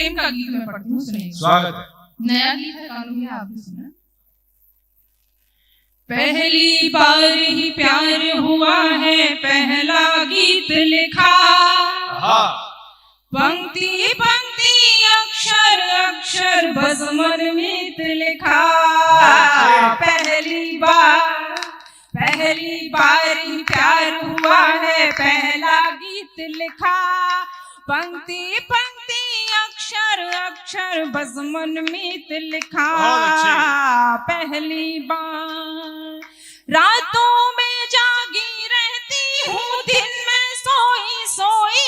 प्रेम का गीत मैं पढ़ती हूँ, सुनिए। स्वागत है। नया गीत है कानू भैया, आप भी सुना। पहली बार ही प्यार हुआ है, पहला गीत लिखा, पंक्ति पंक्ति अक्षर अक्षर बज़मन मीत लिखा। पहली बार ही प्यार हुआ है, पहला गीत लिखा, पंक्ति पंक्ति अक्षर अक्षर बज़मन मीत लिखा। पहली बार रातों में जागी रहती हूँ, दिन में सोई सोई,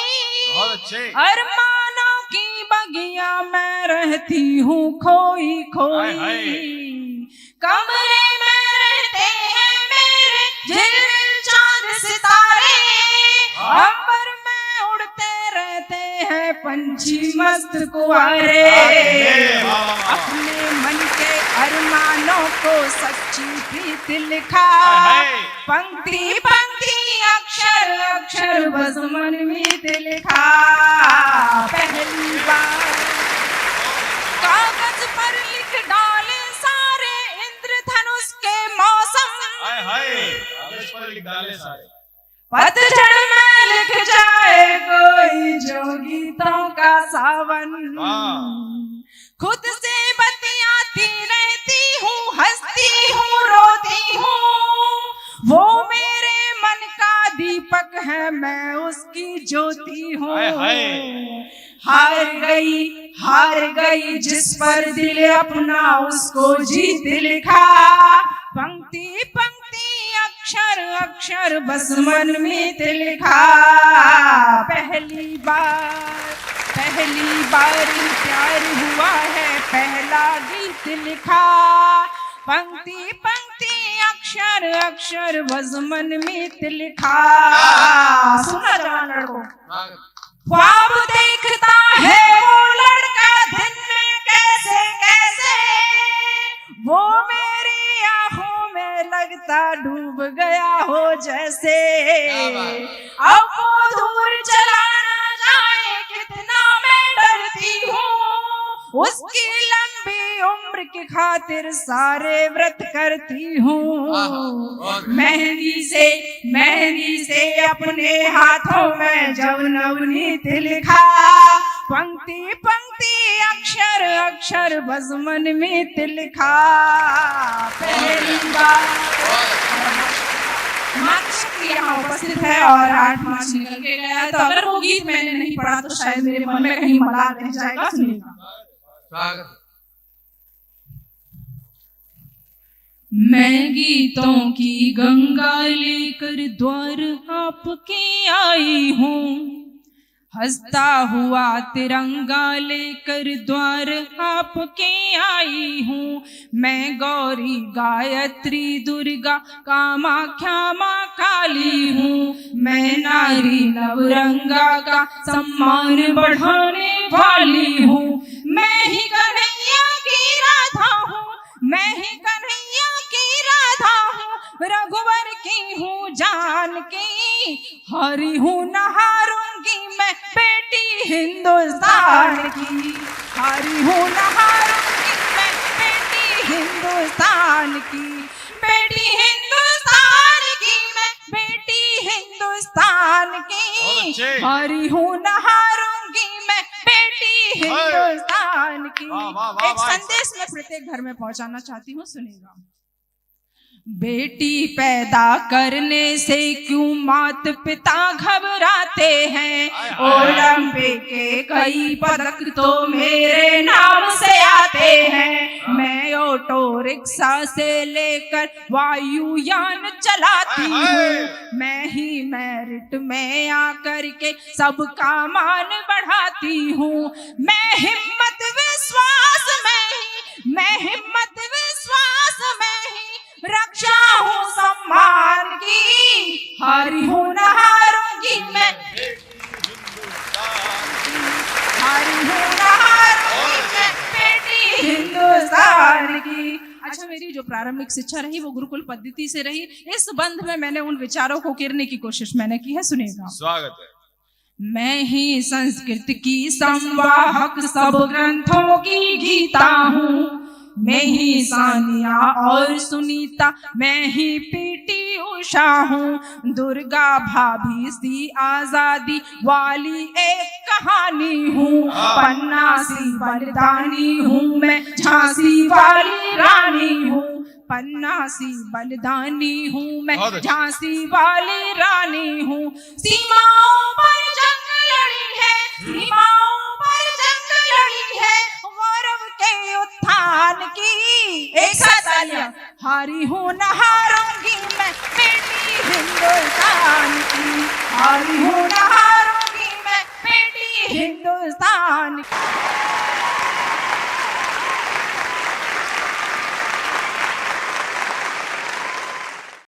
अरमानों की बगिया में रहती हूँ खोई खोई। कमरे में रहते हैं मेरे झिलमिल चांद सितारे, अंबर में उड़ते रहते हैं पंछी मस्त कुंवारे। अपने मन के अरमानों को सच्ची प्रीत लिखा, पंक्ति पंक्ति अक्षर अक्षर बज़मन मीत लिखा। पहली बार कागज पर लिख डाले सारे इंद्रधनुष के मौसम, कागज पर लिख डाले सारे, पतझड़ में लिख जाए कोई जो गीतों का सावन। खुद से बतियाती रहती हूँ, हंसती हूँ रोती हूँ, वो मेरे मन का दीपक है, मैं उसकी ज्योति हूँ। हार गई जिस पर दिल अपना उसको जीत लिखा, पंक्ति पंक्ति अक्षर अक्षर बज़मन मीत लिखा। पहली बार ही प्यार हुआ है, पहला गीत लिखा, पंक्ति पंक्ति अक्षर अक्षर बज़मन मीत लिखा। सुना जवान लड़कों, ख्वाब देखता है वो लड़का दिन में कैसे कैसे, वो मेरी आंखों में लगता डूब गया हो जैसे। अब वो दूर चला ना जाए कितना मैं डरती हूँ, उसकी लंबी उम्र की खातिर सारे व्रत करती हूँ। मेहंदी से अपने हाथों में जब नवनीत लिखा, पंक्ति पंक्ति अक्षर अक्षर बज़मन मीत लिखा। पहली बार मार्क्स यहाँ उपस्थित है और 8 मार्च निकल के गया है, तो अगर वो गीत मैंने नहीं पढ़ा तो शायद मेरे मन में कहीं मलाल रह जाएगा। सुनिएगा। मैं गीतों की गंगा लेकर द्वार आपके आई हूँ, हंसता हुआ तिरंगा लेकर द्वार आपके आई हूँ। मैं गौरी गायत्री दुर्गा कामाख्या माँ काली हूँ, मैं नारी नवरंगा का सम्मान बढ़ाने वाली हूँ। मैं ही कन्हैया की राधा हूँ, मैं ही कन्हैया की राधा हूँ, रघुवर की हूँ जानकी, हरी हूँ न हारूंगी मैं बेटी हिंदुस्तान की, हरी हूँ न हारूंगी मैं बेटी हिंदुस्तान की, बेटी हिंदुस्तान की मैं बेटी हिंदुस्तान की, हरी हूँ न हारूंगी मैं बेटी हिंदुस्तान की। एक संदेश मैं प्रत्येक घर में पहुंचाना चाहती हूँ, सुनिएगा। बेटी पैदा करने से क्यों मात पिता घबराते हैं, ओलंपिक के कई पदक तो मेरे नाम से आते हैं। मैं ऑटो रिक्शा से लेकर वायुयान चलाती हूँ, मैं ही मेरिट में आकर के सबका मान बढ़ाती हूँ। मैं हिम्मत विश्वास में ही रक्षा हूँ सम्मान की, हारी हूँ न हारूंगी मैं, हारी हूँ न हारूंगी मैं बेटी हिंदुस्तान की। अच्छा, मेरी जो प्रारंभिक शिक्षा रही वो गुरुकुल पद्धति से रही। इस बंध में मैंने उन विचारों को किरने की कोशिश मैंने की है, सुनिएगा। स्वागत है। मैं ही संस्कृत की संवाहक सब ग्रंथों की गीता हूँ। मैं ही सानिया और सुनीता, मैं ही पीटी उषा हूँ। दुर्गा भाभी सी आजादी वाली एक कहानी हूँ। पन्ना सी बलिदानी हूँ मैं, झांसी वाली रानी हूँ। पन्ना सी बलिदानी हूँ मैं, झांसी वाली रानी हूँ। सीमाओं पर जंग लड़ी है, सीमाओं पर जंग लड़ी है, गौरव के उत्थान की। एक साथ तालियां। हारी हूँ न हारूंगी मैं, बेटी हिंदुस्तान की। हारी हूँ न हारूंगी मैं, बेटी हिंदुस्तान की।